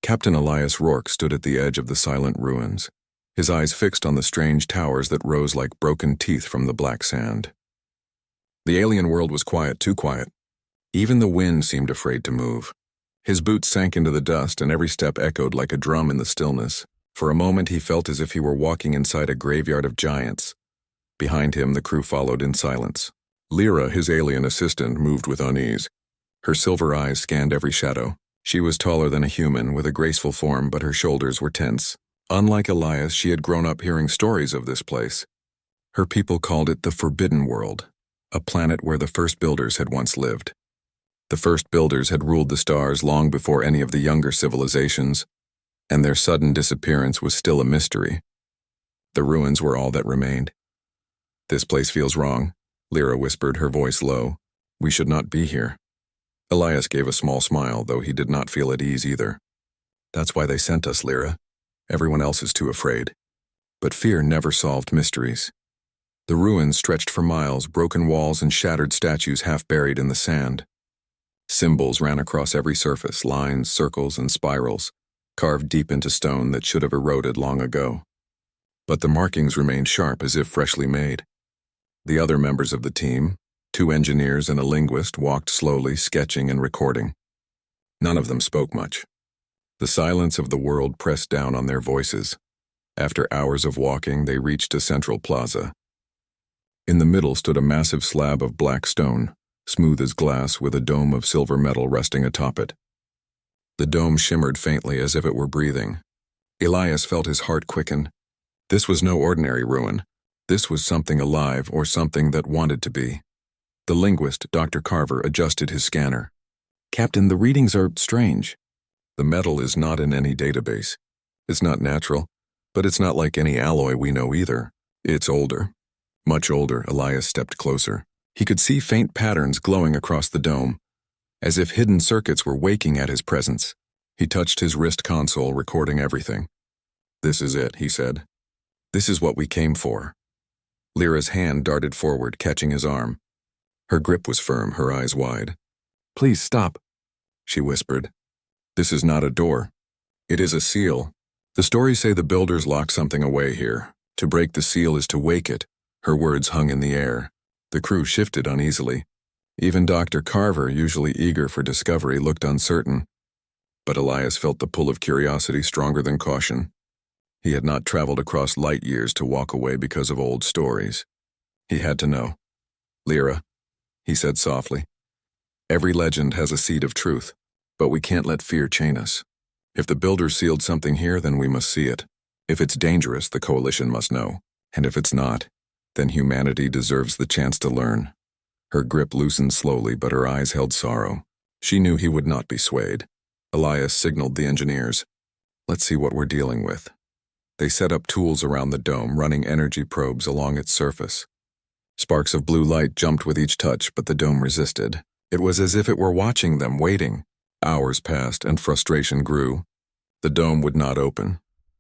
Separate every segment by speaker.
Speaker 1: Captain Elias Rourke stood at the edge of the silent ruins, his eyes fixed on the strange towers that rose like broken teeth from the black sand. The alien world was quiet, too quiet. Even the wind seemed afraid to move. His boots sank into the dust, and every step echoed like a drum in the stillness. For a moment he felt as if he were walking inside a graveyard of giants. Behind him the crew followed in silence. Lyra, his alien assistant, moved with unease. Her silver eyes scanned every shadow. She was taller than a human, with a graceful form, but her shoulders were tense. Unlike Elias, she had grown up hearing stories of this place. Her people called it the Forbidden World, a planet where the first builders had once lived. The first builders had ruled the stars long before any of the younger civilizations, and their sudden disappearance was still a mystery. The ruins were all that remained. "This place feels wrong," Lyra whispered, her voice low. "We should not be here." Elias gave a small smile, though he did not feel at ease either. "That's why they sent us, Lyra. Everyone else is too afraid." But fear never solved mysteries. The ruins stretched for miles, broken walls and shattered statues half buried in the sand. Symbols ran across every surface, lines, circles, and spirals, carved deep into stone that should have eroded long ago. But the markings remained sharp, as if freshly made. The other members of the team, 2 engineers and a linguist, walked slowly, sketching and recording. None of them spoke much. The silence of the world pressed down on their voices. After hours of walking, they reached a central plaza. In the middle stood a massive slab of black stone, smooth as glass, with a dome of silver metal resting atop it. The dome shimmered faintly, as if it were breathing. Elias felt his heart quicken. This was no ordinary ruin. This was something alive, or something that wanted to be. The linguist, Dr. Carver, adjusted his scanner. "Captain, the readings are strange." "The metal is not in any database. It's not natural, but it's not like any alloy we know either. It's older. Much older." Elias stepped closer. He could see faint patterns glowing across the dome, as if hidden circuits were waking at his presence. He touched his wrist console, recording everything. "This is it," he said. "This is what we came for." Lyra's hand darted forward, catching his arm. Her grip was firm, her eyes wide. "Please stop," she whispered. "This is not a door. It is a seal. The stories say the builders locked something away here. To break the seal is to wake it." Her words hung in the air. The crew shifted uneasily. Even Dr. Carver, usually eager for discovery, looked uncertain. But Elias felt the pull of curiosity stronger than caution. He had not traveled across light years to walk away because of old stories. He had to know. "Lyra," he said softly, "every legend has a seed of truth, but we can't let fear chain us. If the builders sealed something here, then we must see it. If it's dangerous, the Coalition must know. And if it's not, then humanity deserves the chance to learn." Her grip loosened slowly, but her eyes held sorrow. She knew he would not be swayed. Elias signaled the engineers. "Let's see what we're dealing with." They set up tools around the dome, running energy probes along its surface. Sparks of blue light jumped with each touch, but the dome resisted. It was as if it were watching them, waiting. Hours passed, and frustration grew. The dome would not open.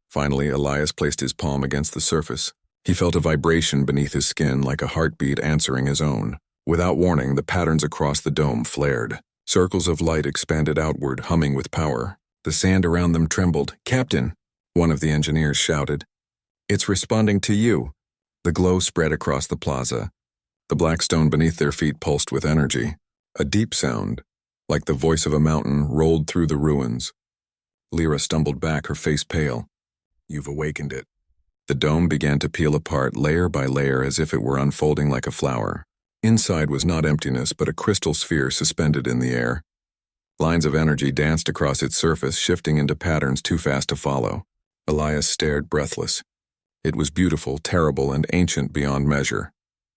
Speaker 1: Finally, Elias placed his palm against the surface. He felt a vibration beneath his skin, like a heartbeat answering his own. Without warning, the patterns across the dome flared. Circles of light expanded outward, humming with power. The sand around them trembled. "Captain!" one of the engineers shouted. "It's responding to you." The glow spread across the plaza. The black stone beneath their feet pulsed with energy. A deep sound, like the voice of a mountain, rolled through the ruins. Lyra stumbled back, her face pale. "You've awakened it." The dome began to peel apart, layer by layer, as if it were unfolding like a flower. Inside was not emptiness, but a crystal sphere suspended in the air. Lines of energy danced across its surface, shifting into patterns too fast to follow. Elias stared, breathless. It was beautiful, terrible, and ancient beyond measure.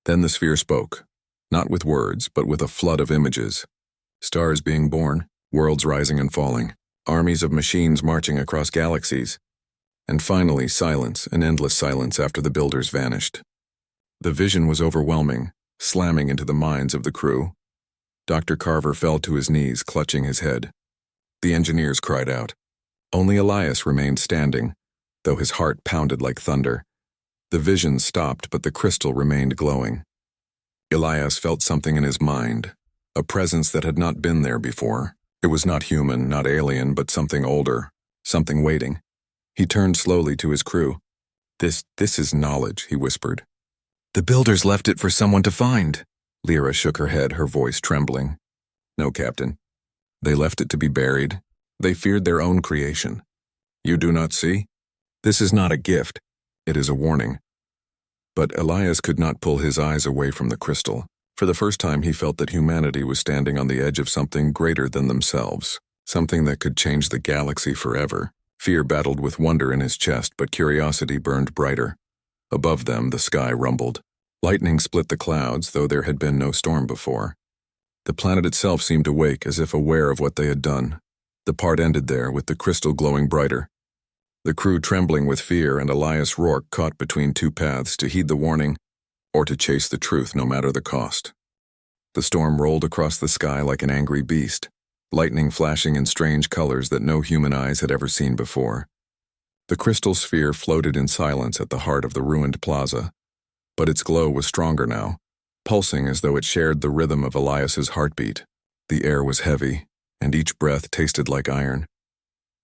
Speaker 1: Then the sphere spoke, not with words, but with a flood of images. Stars being born, worlds rising and falling, armies of machines marching across galaxies. And finally, silence, an endless silence after the builders vanished. The vision was overwhelming, slamming into the minds of the crew. Dr. Carver fell to his knees, clutching his head. The engineers cried out. Only Elias remained standing, though his heart pounded like thunder. The vision stopped, but the crystal remained glowing. Elias felt something in his mind, a presence that had not been there before. It was not human, not alien, but something older, something waiting. He turned slowly to his crew. This is knowledge, he whispered. The builders left it for someone to find. Lyra shook her head, her voice trembling. No, Captain. They left it to be buried. They feared their own creation. You do not see? This is not a gift. It is a warning. But Elias could not pull his eyes away from the crystal. For the first time he felt that humanity was standing on the edge of something greater than themselves, something that could change the galaxy forever. Fear battled with wonder in his chest, but curiosity burned brighter. Above them, the sky rumbled. Lightning split the clouds, though there had been no storm before. The planet itself seemed awake, as if aware of what they had done. The part ended there, with the crystal glowing brighter. The crew trembling with fear, and Elias Rourke caught between two paths, to heed the warning or to chase the truth no matter the cost. The storm rolled across the sky like an angry beast, lightning flashing in strange colors that no human eyes had ever seen before. The crystal sphere floated in silence at the heart of the ruined plaza, but its glow was stronger now, pulsing as though it shared the rhythm of Elias's heartbeat. The air was heavy, and each breath tasted like iron.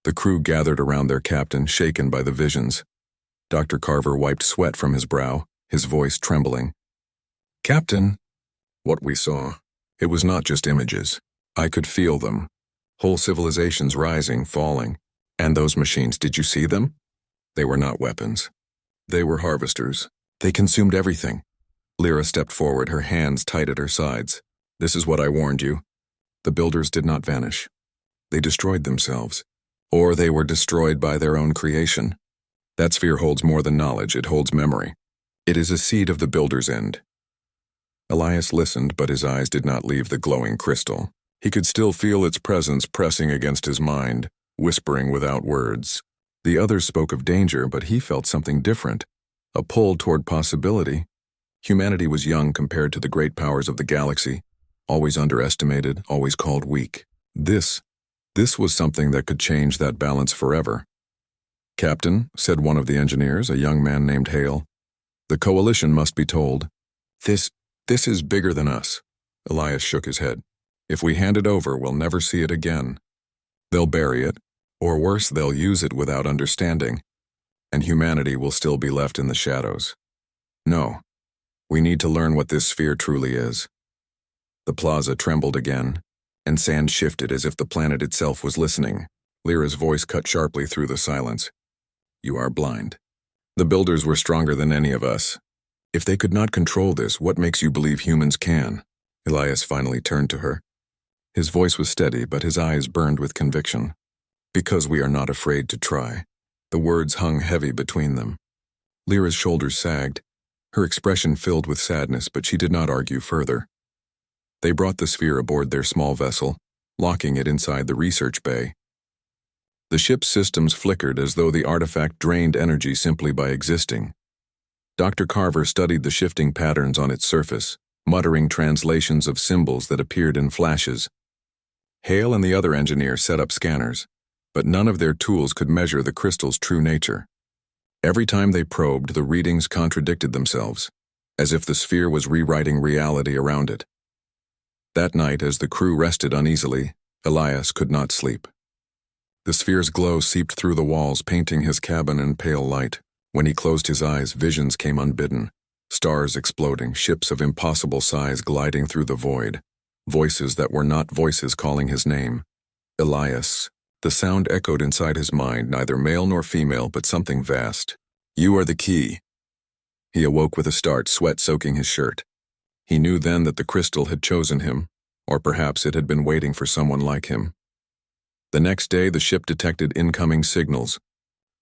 Speaker 1: The crew gathered around their captain, shaken by the visions. Dr. Carver wiped sweat from his brow, his voice trembling. Captain, what we saw, it was not just images. I could feel them. Whole civilizations rising, falling. And those machines, did you see them? They were not weapons. They were harvesters. They consumed everything. Lyra stepped forward, her hands tight at her sides. This is what I warned you. The builders did not vanish. They destroyed themselves. Or they were destroyed by their own creation. That sphere holds more than knowledge, it holds memory. It is a seed of the builder's end. Elias listened, but his eyes did not leave the glowing crystal. He could still feel its presence pressing against his mind, whispering without words. The others spoke of danger, but he felt something different, a pull toward possibility. Humanity was young compared to the great powers of the galaxy, always underestimated, always called weak. This was something that could change that balance forever. Captain, said one of the engineers, a young man named Hale, the Coalition must be told. This is bigger than us. Elias shook his head. If we hand it over, we'll never see it again. They'll bury it, or worse, they'll use it without understanding, and humanity will still be left in the shadows. No, we need to learn what this sphere truly is. The plaza trembled again, and sand shifted as if the planet itself was listening. Lyra's voice cut sharply through the silence. You are blind. The builders were stronger than any of us. If they could not control this, what makes you believe humans can? Elias finally turned to her. His voice was steady, but his eyes burned with conviction. Because we are not afraid to try. The words hung heavy between them. Lyra's shoulders sagged, her expression filled with sadness, but she did not argue further. They brought the sphere aboard their small vessel, locking it inside the research bay. The ship's systems flickered as though the artifact drained energy simply by existing. Dr. Carver studied the shifting patterns on its surface, muttering translations of symbols that appeared in flashes. Hale and the other engineer set up scanners, but none of their tools could measure the crystal's true nature. Every time they probed, the readings contradicted themselves, as if the sphere was rewriting reality around it. That night, as the crew rested uneasily, Elias could not sleep. The sphere's glow seeped through the walls, painting his cabin in pale light. When he closed his eyes, visions came unbidden. Stars exploding, ships of impossible size gliding through the void. Voices that were not voices calling his name. Elias. The sound echoed inside his mind, neither male nor female, but something vast. You are the key. He awoke with a start, sweat soaking his shirt. He knew then that the crystal had chosen him, or perhaps it had been waiting for someone like him. The next day, the ship detected incoming signals.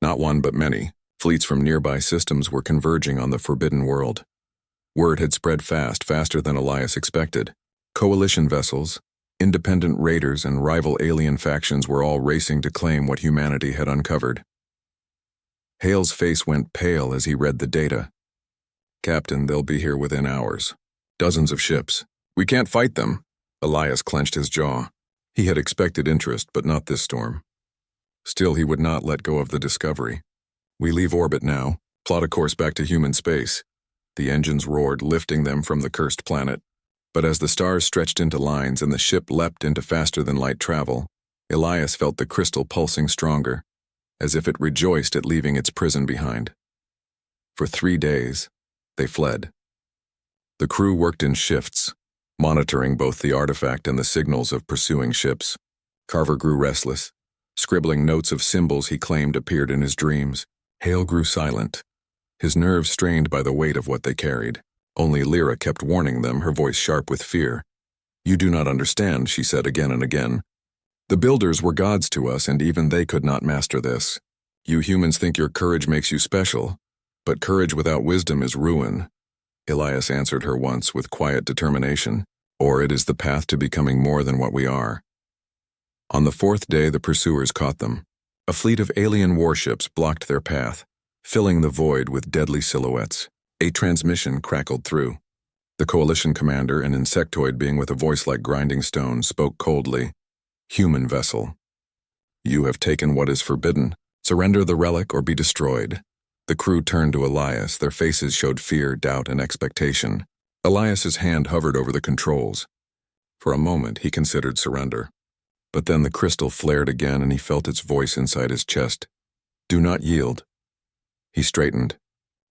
Speaker 1: Not one, but many. Fleets from nearby systems were converging on the forbidden world. Word had spread fast, faster than Elias expected. Coalition vessels, independent raiders, and rival alien factions were all racing to claim what humanity had uncovered. Hale's face went pale as he read the data. Captain, they'll be here within hours. Dozens of ships. We can't fight them. Elias clenched his jaw. He had expected interest, but not this storm. Still, he would not let go of the discovery. We leave orbit now, plot a course back to human space. The engines roared, lifting them from the cursed planet. But as the stars stretched into lines and the ship leapt into faster-than-light travel, Elias felt the crystal pulsing stronger. as if it rejoiced at leaving its prison behind. For 3 days, they fled. The crew worked in shifts, monitoring both the artifact and the signals of pursuing ships. Carver grew restless, scribbling notes of symbols he claimed appeared in his dreams. Hale grew silent, his nerves strained by the weight of what they carried. Only Lyra kept warning them, her voice sharp with fear. "You do not understand," she said again and again. "The builders were gods to us, and even they could not master this. You humans think your courage makes you special, but courage without wisdom is ruin." Elias answered her once with quiet determination, "Or it is the path to becoming more than what we are." On the 4th day, the pursuers caught them. A fleet of alien warships blocked their path, filling the void with deadly silhouettes. A transmission crackled through. The coalition commander, an insectoid being with a voice like grinding stone, spoke coldly. "Human vessel. You have taken what is forbidden. Surrender the relic or be destroyed." The crew turned to Elias. Their faces showed fear, doubt, and expectation. Elias's hand hovered over the controls. For a moment, he considered surrender. But then the crystal flared again and he felt its voice inside his chest. "Do not yield." He straightened.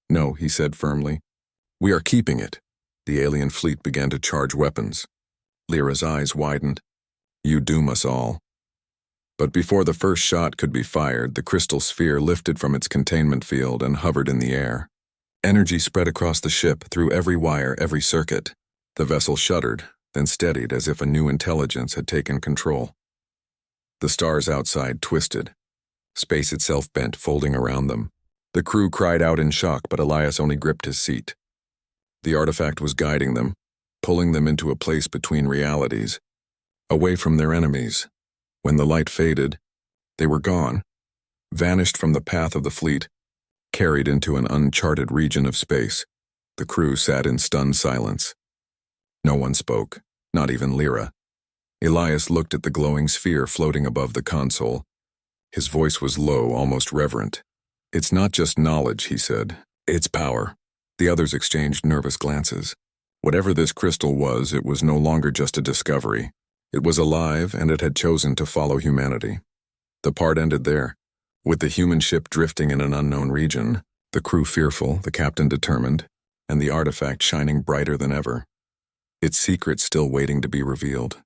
Speaker 1: "No," he said firmly. "We are keeping it." The alien fleet began to charge weapons. Lyra's eyes widened. "You doom us all." But before the first shot could be fired, the crystal sphere lifted from its containment field and hovered in the air. Energy spread across the ship, through every wire, every circuit. The vessel shuddered, then steadied as if a new intelligence had taken control. The stars outside twisted. Space itself bent, folding around them. The crew cried out in shock, but Elias only gripped his seat. The artifact was guiding them, pulling them into a place between realities, away from their enemies. When the light faded, they were gone, vanished from the path of the fleet, carried into an uncharted region of space. The crew sat in stunned silence. No one spoke, not even Lyra. Elias looked at the glowing sphere floating above the console. His voice was low, almost reverent. "It's not just knowledge," he said. "It's power." The others exchanged nervous glances. Whatever this crystal was, it was no longer just a discovery. It was alive, and it had chosen to follow humanity. The part ended there, with the human ship drifting in an unknown region, the crew fearful, the captain determined, and the artifact shining brighter than ever. Its secret still waiting to be revealed.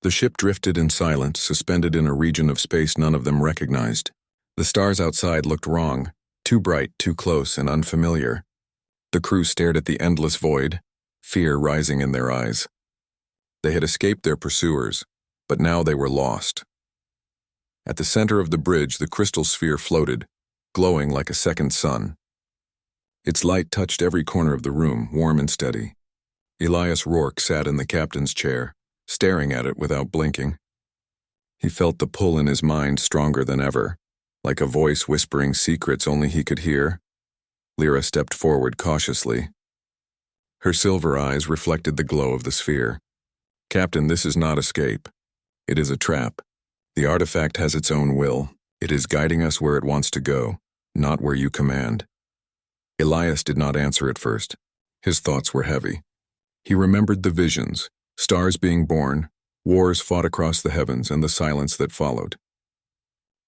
Speaker 1: The ship drifted in silence, suspended in a region of space none of them recognized. The stars outside looked wrong, too bright, too close, and unfamiliar. The crew stared at the endless void, fear rising in their eyes. They had escaped their pursuers, but now they were lost. At the center of the bridge, the crystal sphere floated, glowing like a second sun. Its light touched every corner of the room, warm and steady. Elias Rourke sat in the captain's chair, staring at it without blinking. He felt the pull in his mind stronger than ever, like a voice whispering secrets only he could hear. Lyra stepped forward cautiously. Her silver eyes reflected the glow of the sphere. "Captain, this is not escape. It is a trap. The artifact has its own will. It is guiding us where it wants to go, not where you command." Elias did not answer at first. His thoughts were heavy. He remembered the visions, stars being born, wars fought across the heavens, and the silence that followed.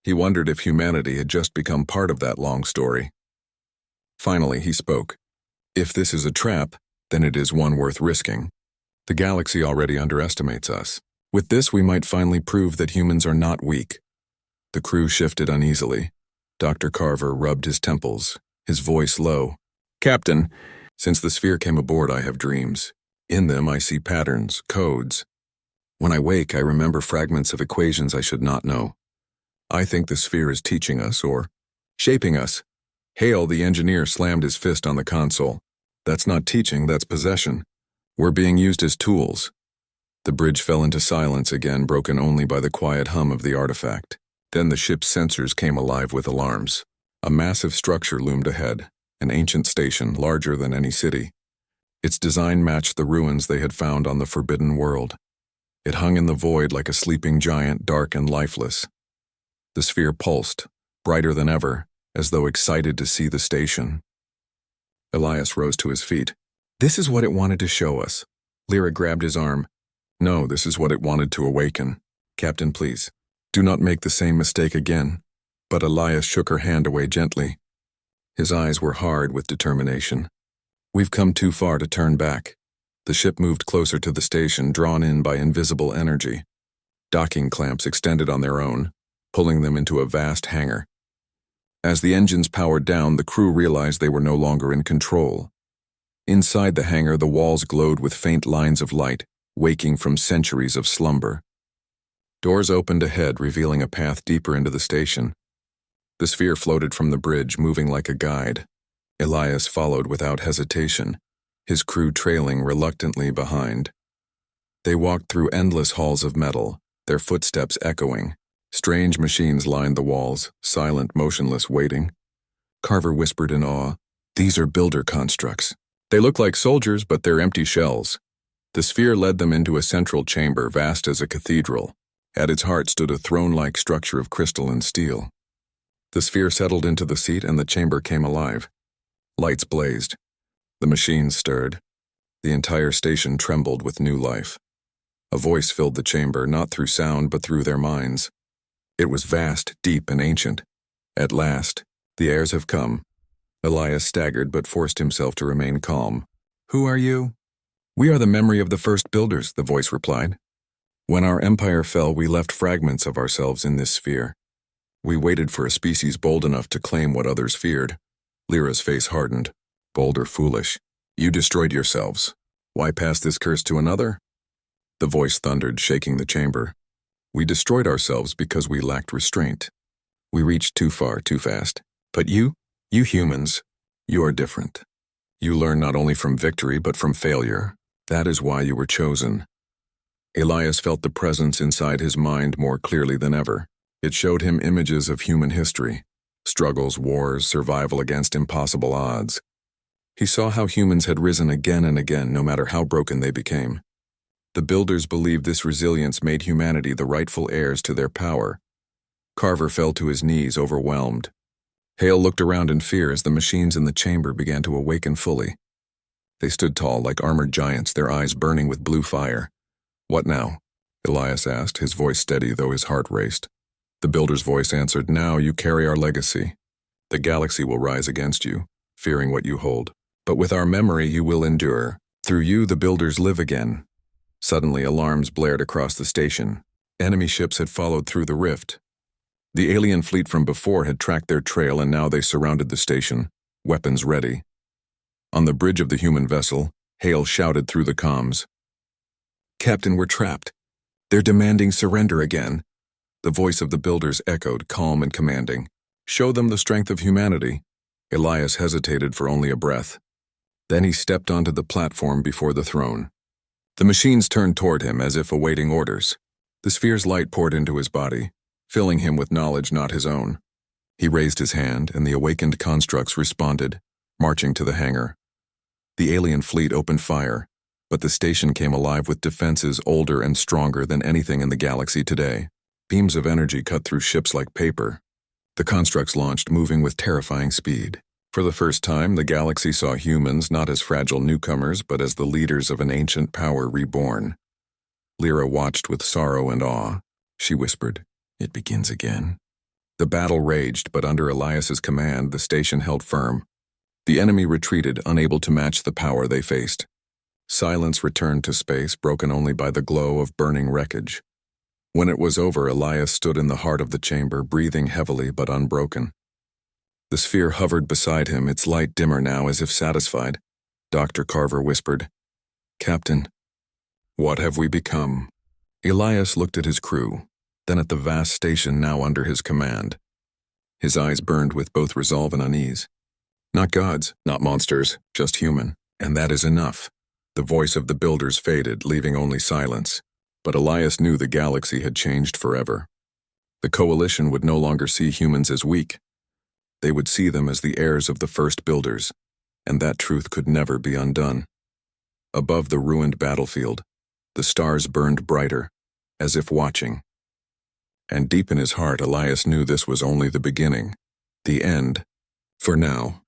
Speaker 1: He wondered if humanity had just become part of that long story. Finally, he spoke. "If this is a trap, then it is one worth risking. The galaxy already underestimates us. With this, we might finally prove that humans are not weak." The crew shifted uneasily. Dr. Carver rubbed his temples, his voice low. "Captain, since the sphere came aboard, I have dreams. In them, I see patterns, codes. When I wake, I remember fragments of equations I should not know. I think the sphere is teaching us, or shaping us." Hale, the engineer, slammed his fist on the console. "That's not teaching, that's possession. We're being used as tools." The bridge fell into silence again, broken only by the quiet hum of the artifact. Then the ship's sensors came alive with alarms. A massive structure loomed ahead, an ancient station larger than any city. Its design matched the ruins they had found on the Forbidden World. It hung in the void like a sleeping giant, dark and lifeless. The sphere pulsed, brighter than ever, as though excited to see the station. Elias rose to his feet. "This is what it wanted to show us." Lyra grabbed his arm. "No, this is what it wanted to awaken. Captain, please, do not make the same mistake again. But Elias shook her hand away gently. His eyes were hard with determination. We've come too far to turn back. The ship moved closer to the station, drawn in by invisible energy. Docking clamps extended on their own, pulling them into a vast hangar. As the engines powered down, the crew realized they were no longer in control. Inside the hangar, the walls glowed with faint lines of light, waking from centuries of slumber. Doors opened ahead, revealing a path deeper into the station. The sphere floated from the bridge, moving like a guide. Elias followed without hesitation, his crew trailing reluctantly behind. They walked through endless halls of metal, their footsteps echoing. Strange machines lined the walls, silent, motionless, waiting. Carver whispered in awe, "These are builder constructs. They look like soldiers, but they're empty shells." The sphere led them into a central chamber, vast as a cathedral. At its heart stood a throne-like structure of crystal and steel. The sphere settled into the seat and the chamber came alive. Lights blazed. The machines stirred. The entire station trembled with new life. A voice filled the chamber, not through sound but through their minds. It was vast, deep, and ancient. At last, the heirs have come. Elias staggered but forced himself to remain calm. "Who are you?" "We are the memory of the first builders," the voice replied. "When our empire fell, we left fragments of ourselves in this sphere. We waited for a species bold enough to claim what others feared." Lyra's face hardened. "Bold or foolish? You destroyed yourselves. Why pass this curse to another?" The voice thundered, shaking the chamber. "We destroyed ourselves because we lacked restraint. We reached too far, too fast. But you humans, you are different. You learn not only from victory but from failure. That is why you were chosen." Elias felt the presence inside his mind more clearly than ever. It showed him images of human history, struggles, wars, survival against impossible odds. He saw how humans had risen again and again, no matter how broken they became. The builders believed this resilience made humanity the rightful heirs to their power. Carver fell to his knees, overwhelmed. Hale looked around in fear as the machines in the chamber began to awaken fully. They stood tall, like armored giants, their eyes burning with blue fire. "What now?" Elias asked, his voice steady though his heart raced. The builder's voice answered, "Now you carry our legacy. The galaxy will rise against you, fearing what you hold. But with our memory you will endure. Through you the builders live again." Suddenly alarms blared across the station. Enemy ships had followed through the rift. The alien fleet from before had tracked their trail and now they surrounded the station, weapons ready. On the bridge of the human vessel, Hale shouted through the comms, "Captain, we're trapped. They're demanding surrender again." The voice of the builders echoed, calm and commanding. "Show them the strength of humanity." Elias hesitated for only a breath. Then he stepped onto the platform before the throne. The machines turned toward him as if awaiting orders. The sphere's light poured into his body, filling him with knowledge not his own. He raised his hand, and the awakened constructs responded, marching to the hangar. The alien fleet opened fire, but the station came alive with defenses older and stronger than anything in the galaxy today. Beams of energy cut through ships like paper. The constructs launched, moving with terrifying speed. For the first time, the galaxy saw humans not as fragile newcomers, but as the leaders of an ancient power reborn. Lyra watched with sorrow and awe. She whispered, "It begins again." The battle raged, but under Elias's command, the station held firm. The enemy retreated, unable to match the power they faced. Silence returned to space, broken only by the glow of burning wreckage. When it was over, Elias stood in the heart of the chamber, breathing heavily but unbroken. The sphere hovered beside him, its light dimmer now as if satisfied. Dr. Carver whispered, "Captain, what have we become?" Elias looked at his crew, then at the vast station now under his command. His eyes burned with both resolve and unease. Not gods, not monsters, just human, and that is enough. The voice of the builders faded, leaving only silence. But Elias knew the galaxy had changed forever. The coalition would no longer see humans as weak. They would see them as the heirs of the first builders, and that truth could never be undone. Above the ruined battlefield, the stars burned brighter, as if watching. And deep in his heart, Elias knew this was only the beginning, the end. For now,